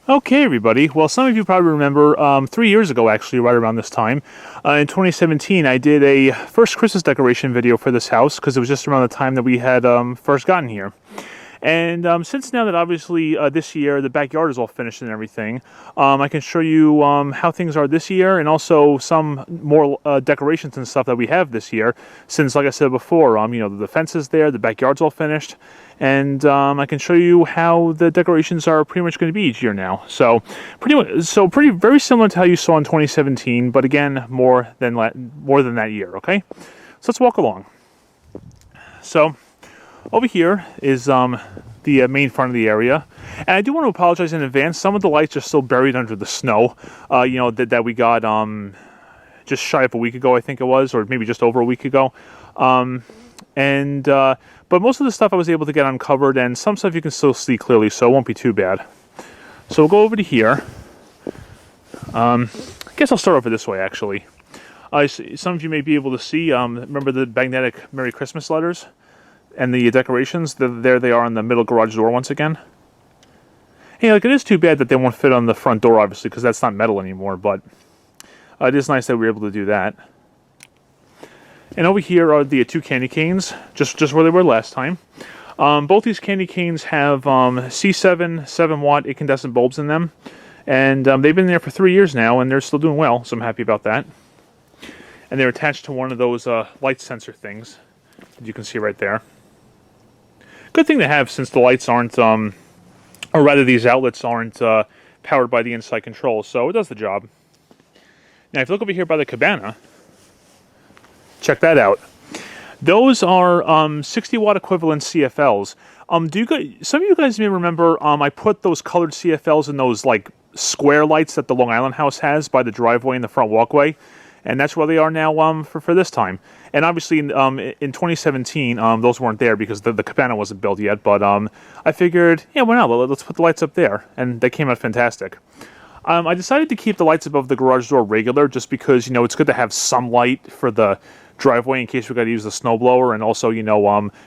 Okay, everybody. Well, some of you probably remember 3 years ago, actually, right around this time, in 2017, I did a first Christmas decoration video for this house because it was just around the time that we had first gotten here. And since now that obviously this year the backyard is all finished and everything, I can show you how things are this year and also some more decorations and stuff that we have this year. Since, like I said before, the fence is there, the backyard's all finished, and I can show you how the decorations are pretty much going to be each year now. So pretty very similar to how you saw in 2017, but again more than that year. Okay, so let's walk along. So over here is the main front of the area, and I do want to apologize in advance. Some of the lights are still buried under the snow, that we got just shy of a week ago, I think it was, or maybe just over a week ago. But most of the stuff I was able to get uncovered, and some stuff you can still see clearly, so it won't be too bad. So we'll go over to here. I guess I'll start over this way, actually. Some of you may be able to see, remember the magnetic Merry Christmas letters? And the decorations, there they are on the middle garage door once again. Hey, it is too bad that they won't fit on the front door, obviously, because that's not metal anymore, but it is nice that we were able to do that. And over here are the two candy canes, just where they were last time. Both these candy canes have C7 7-watt incandescent bulbs in them, and they've been there for 3 years now, and they're still doing well, so I'm happy about that. And they're attached to one of those light sensor things that you can see right there. Good thing to have, since the lights aren't, or rather these outlets aren't powered by the inside control, so it does the job. Now if you look over here by the cabana, check that out. Those are 60-watt equivalent CFLs. Some of you guys may remember I put those colored CFLs in those like square lights that the Long Island house has by the driveway and the front walkway. And that's where they are now for this time. And obviously in 2017, those weren't there because the cabana wasn't built yet. But I figured, yeah, why not? Let's put the lights up there. And they came out fantastic. I decided to keep the lights above the garage door regular just because, it's good to have some light for the driveway in case we got to use the snowblower. And also,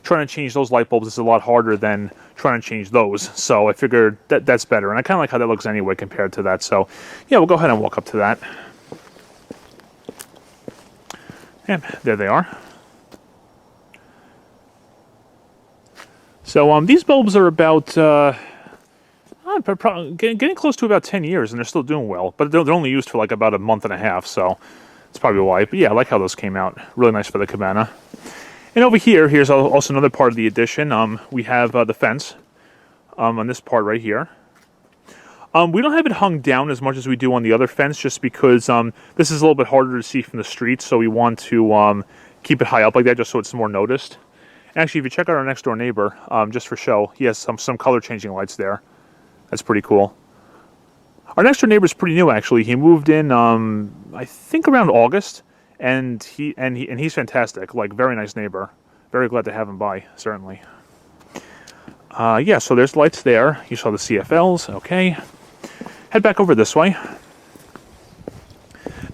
trying to change those light bulbs is a lot harder than trying to change those. So I figured that's better. And I kind of like how that looks anyway compared to that. So, yeah, we'll go ahead and walk up to that. And there they are. So these bulbs are about getting close to about 10 years, and they're still doing well. But they're only used for like about a month and a half, so that's probably why. But yeah, I like how those came out. Really nice for the cabana. And over here's also another part of the addition. We have the fence on this part right here. We don't have it hung down as much as we do on the other fence, just because this is a little bit harder to see from the street, so we want to keep it high up like that, just so it's more noticed. Actually, if you check out our next door neighbor, just for show, he has some color changing lights there. That's pretty cool. Our next door neighbor is pretty new, actually. He moved in, I think, around August, and he's fantastic. Like, very nice neighbor. Very glad to have him by, certainly. Yeah, so there's lights there. You saw the CFLs. Okay. Head back over this way.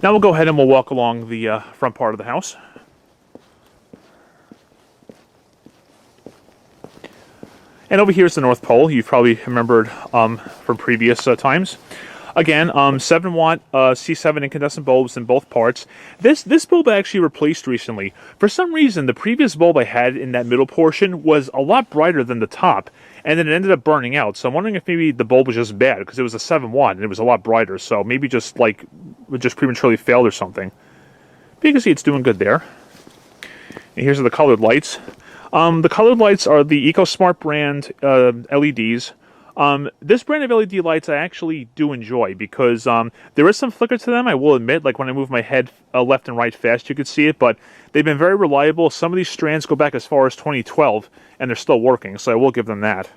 Now we'll go ahead and we'll walk along the front part of the house. And over here is the North Pole. You've probably remembered from previous times. Again, 7-watt C7 incandescent bulbs in both parts. This bulb I actually replaced recently. For some reason, the previous bulb I had in that middle portion was a lot brighter than the top, and then it ended up burning out. So I'm wondering if maybe the bulb was just bad, because it was a 7-watt and it was a lot brighter. So maybe just like it just prematurely failed or something. But you can see it's doing good there. And here's the colored lights. The colored lights are the EcoSmart brand LEDs. This brand of LED lights I actually do enjoy because there is some flicker to them, I will admit. Like when I move my head left and right fast, you can see it, but they've been very reliable. Some of these strands go back as far as 2012, and they're still working, so I will give them that.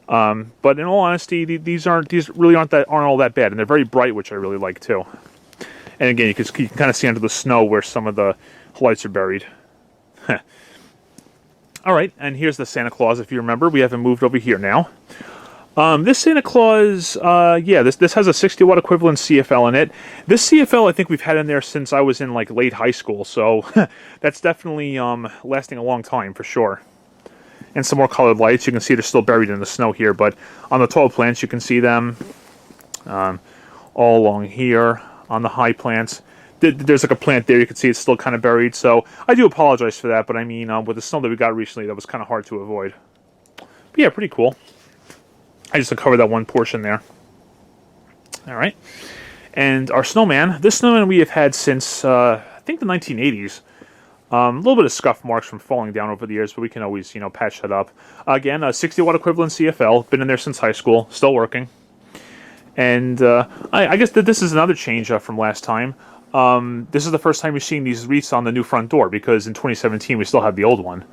But in all honesty, these really aren't all that bad, and they're very bright, which I really like too. And again, you can kind of see under the snow where some of the lights are buried. All right, and here's the Santa Claus. If you remember, we haven't moved over here now. This Santa Claus, yeah, this has a 60-watt equivalent CFL in it. This CFL I think we've had in there since I was in like late high school, so that's definitely lasting a long time for sure. And some more colored lights. You can see they're still buried in the snow here, but on the tall plants you can see them. All along here on the high plants. There's like a plant there, you can see it's still kind of buried, so I do apologize for that, but I mean, with the snow that we got recently, that was kind of hard to avoid. But yeah, pretty cool. I just uncovered that one portion there. Alright. And our snowman, this snowman we have had since, I think the 1980s. A little bit of scuff marks from falling down over the years, but we can always, patch that up. Again, a 60 watt equivalent CFL, been in there since high school, still working. And I guess that this is another change from last time. This is the first time you're seeing these wreaths on the new front door, because in 2017 we still had the old one.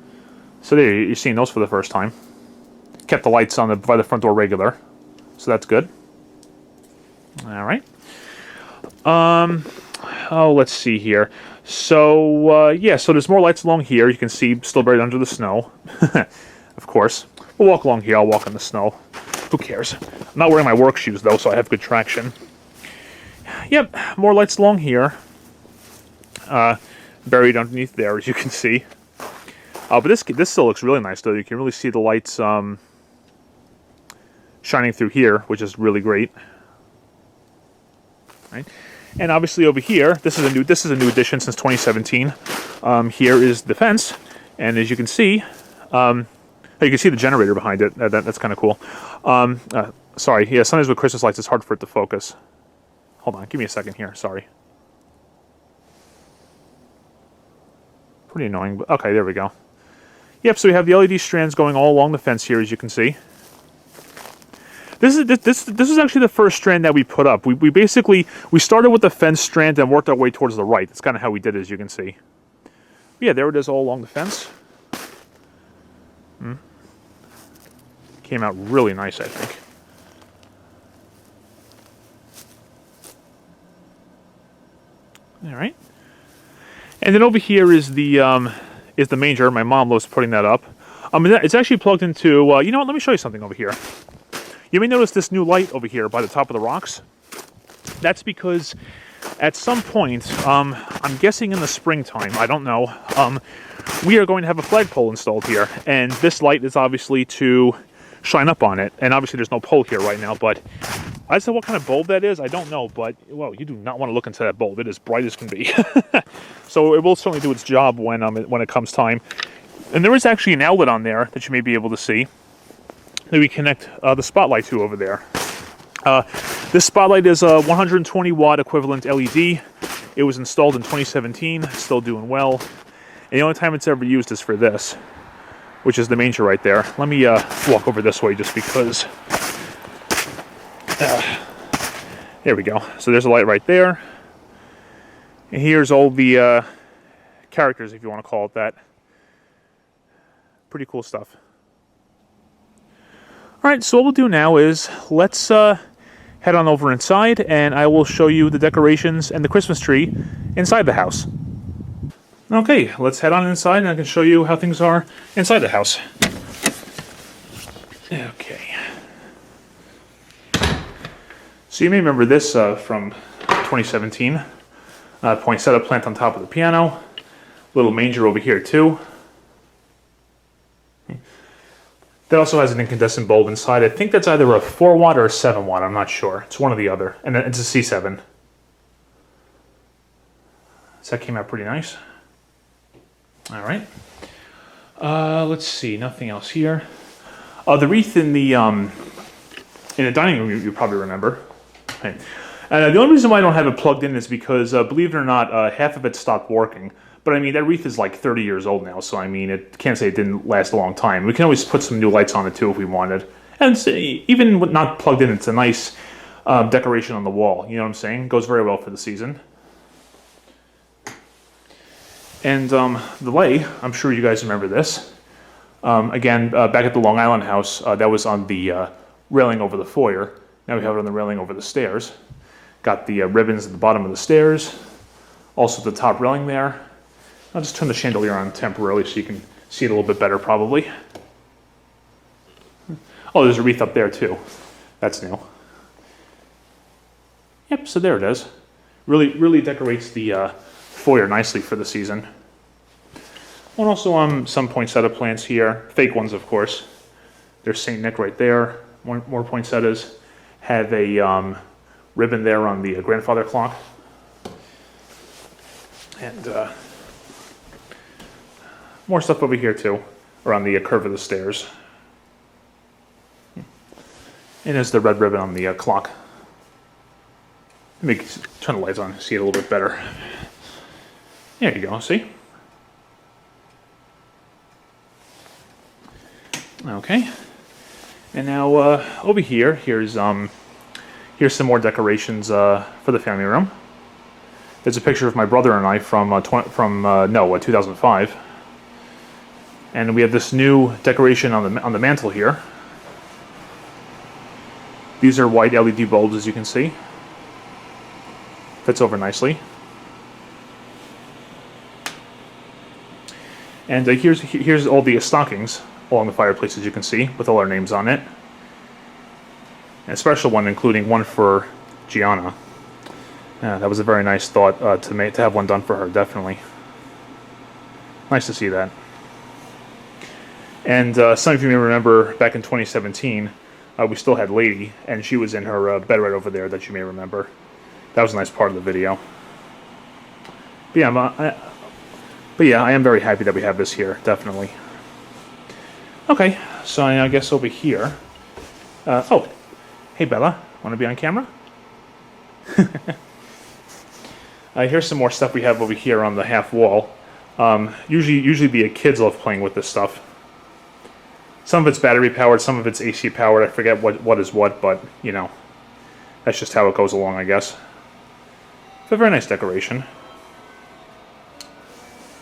So there, you're seeing those for the first time. Kept the lights on by the front door regular, so that's good. All right. Oh, let's see here. So yeah, so there's more lights along here. You can see still buried under the snow. Of course, we'll walk along here. I'll walk in the snow. Who cares? I'm not wearing my work shoes though, so I have good traction. Yep, more lights along here. Buried underneath there, as you can see. But this still looks really nice, though. You can really see the lights shining through here, which is really great. Right, and obviously over here, this is a new addition since 2017. Here is the fence, and as you can see, you can see the generator behind it. That's kind of cool. Sorry, yeah. Sometimes with Christmas lights, it's hard for it to focus. Hold on, give me a second here, sorry. Pretty annoying, but okay, there we go. Yep, so we have the LED strands going all along the fence here, as you can see. This is actually the first strand that we put up. We started with the fence strand and worked our way towards the right. That's kind of how we did it, as you can see. But yeah, there it is all along the fence. Came out really nice, I think. All right, and then over here is the manger. My mom loves putting that up. It's actually plugged into. You know what? Let me show you something over here. You may notice this new light over here by the top of the rocks. That's because at some point, I'm guessing in the springtime, I don't know, we are going to have a flagpole installed here, and this light is obviously to shine up on it. And obviously, there's no pole here right now, but. I said what kind of bulb that is, I don't know, but, well, you do not want to look into that bulb. It is bright as can be. So it will certainly do its job when it comes time. And there is actually an outlet on there that you may be able to see that we connect the spotlight to over there. This spotlight is a 120 watt equivalent LED. It was installed in 2017, still doing well. And the only time it's ever used is for this, which is the manger right there. Let me walk over this way just because... there we go. So there's a light right there. And here's all the characters, if you want to call it that. Pretty cool stuff. Alright, so what we'll do now is let's head on over inside, and I will show you the decorations and the Christmas tree inside the house. Okay, let's head on inside, and I can show you how things are inside the house. Okay. So you may remember this from 2017. Poinsettia plant on top of the piano. Little manger over here too. That also has an incandescent bulb inside. I think that's either a 4 watt or a 7 watt. I'm not sure. It's one or the other. And it's a C7. So that came out pretty nice. All right. Let's see. Nothing else here. The wreath in the dining room you probably remember. Okay. The only reason why I don't have it plugged in is because, believe it or not, half of it stopped working. But I mean, that wreath is like 30 years old now, so I mean, it can't say it didn't last a long time. We can always put some new lights on it too if we wanted. And even with not plugged in, it's a nice decoration on the wall. You know what I'm saying? Goes very well for the season. And the lei, I'm sure you guys remember this. Again, back at the Long Island house, that was on the railing over the foyer. Now we have it on the railing over the stairs. Got the ribbons at the bottom of the stairs. Also the top railing there. I'll just turn the chandelier on temporarily so you can see it a little bit better probably. Oh, there's a wreath up there too. That's new. Yep, so there it is. Really decorates the foyer nicely for the season. And also some poinsettia plants here. Fake ones, of course. There's St. Nick right there. More poinsettias. Have a ribbon there on the grandfather clock. And more stuff over here too, around the curve of the stairs. And there's the red ribbon on the clock. Let me turn the lights on, see it a little bit better. There you go, see? Okay. And now over here, here's some more decorations for the family room. There's a picture of my brother and I from 2005. And we have this new decoration on the mantle here. These are white LED bulbs, as you can see. Fits over nicely. And here's all the stockings along the fireplace, as you can see, with all our names on it. And a special one, including one for Gianna. Yeah, that was a very nice thought to have one done for her, definitely. Nice to see that. And some of you may remember back in 2017, we still had Lady, and she was in her bed right over there that you may remember. That was a nice part of the video. But yeah, I am very happy that we have this here, definitely. Okay, so I guess over here. Oh, hey Bella, want to be on camera? Here's some more stuff we have over here on the half wall. Usually the kids love playing with this stuff. Some of it's battery powered, some of it's AC powered. I forget what is what, but you know, that's just how it goes along, I guess. It's a very nice decoration.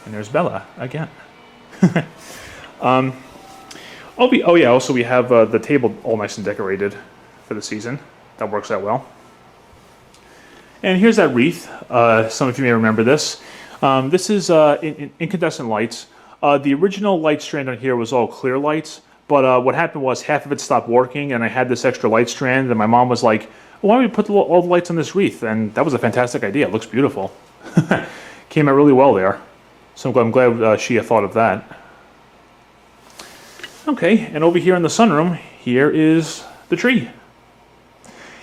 And there's Bella again. Oh yeah, also we have the table all nice and decorated for the season. That works out well. And here's that wreath. Some of you may remember this. This is incandescent lights. The original light strand on here was all clear lights, but what happened was half of it stopped working, and I had this extra light strand, and my mom was like, why don't we put all the lights on this wreath? And that was a fantastic idea. It looks beautiful. Came out really well there. So I'm glad she thought of that. Okay, and over here in the sunroom, here is the tree.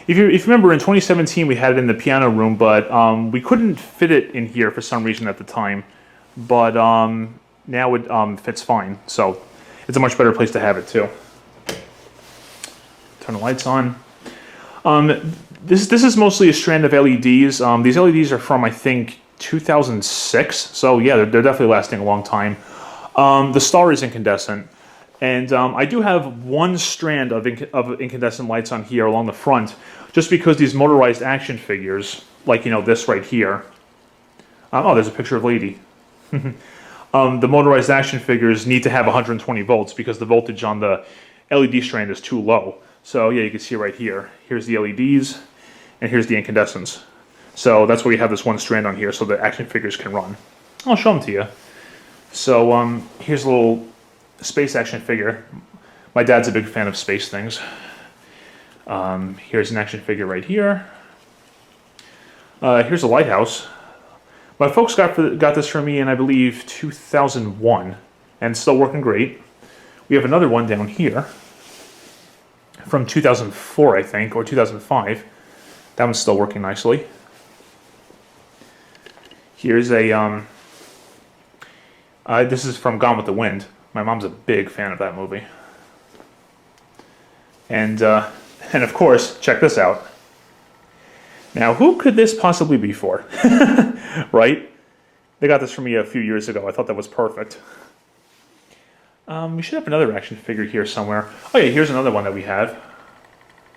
If you remember, in 2017 we had it in the piano room, but we couldn't fit it in here for some reason at the time. But now it fits fine, so it's a much better place to have it too. Turn the lights on. This is mostly a strand of LEDs. These LEDs are from, I think, 2006, so yeah, they're definitely lasting a long time. The star is incandescent, and I do have one strand of incandescent lights on here along the front, just because these motorized action figures, like, you know, this right here. Oh, there's a picture of Lady. The motorized action figures need to have 120 volts because the voltage on the LED strand is too low. So yeah, you can see right here. Here's the LEDs, and here's the incandescents. So that's why we have this one strand on here so the action figures can run. I'll show them to you. So here's a little space action figure. My dad's a big fan of space things. Here's an action figure right here. Here's a Lighthouse. My folks got this for me in, I believe, 2001, and it's still working great. We have another one down here from 2004, I think, or 2005. That one's still working nicely. Here's a, this is from Gone with the Wind. My mom's a big fan of that movie. And of course, check this out. Now, who could this possibly be for? Right? They got this for me a few years ago. I thought that was perfect. We should have another action figure here somewhere. Oh yeah, here's another one that we have.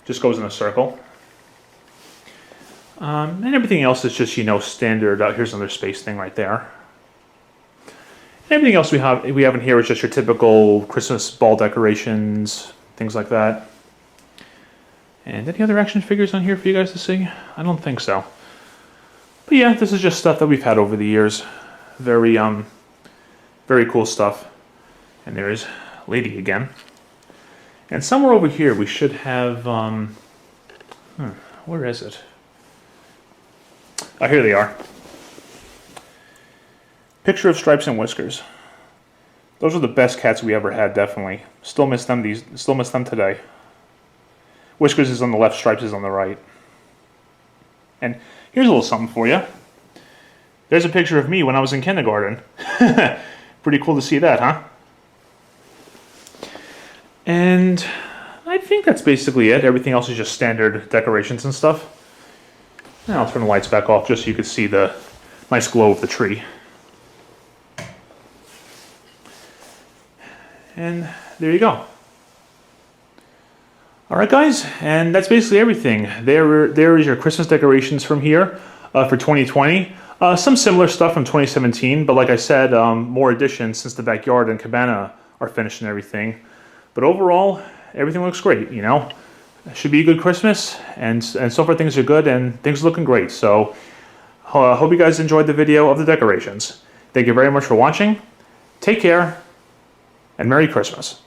Just goes in a circle. And everything else is just, you know, standard. Here's another space thing right there. And everything else we have in here is just your typical Christmas ball decorations, things like that. And any other action figures on here for you guys to see? I don't think so. But yeah, this is just stuff that we've had over the years. Very cool stuff. And there's Lady again. And somewhere over here we should have, where is it? Oh, here they are. Picture of Stripes and Whiskers. Those are the best cats we ever had, definitely. Still miss them today. Whiskers is on the left, Stripes is on the right. And here's a little something for you. There's a picture of me when I was in kindergarten. Pretty cool to see that, huh? And I think that's basically it. Everything else is just standard decorations and stuff. Now I'll turn the lights back off just so you can see the nice glow of the tree. And there you go. Alright guys, and that's basically everything. There is your Christmas decorations from here for 2020. Some similar stuff from 2017, but like I said, more additions since the backyard and cabana are finished and everything. But overall, everything looks great, you know. It should be a good Christmas, and so far things are good, and things are looking great. So, hope you guys enjoyed the video of the decorations. Thank you very much for watching. Take care, and Merry Christmas.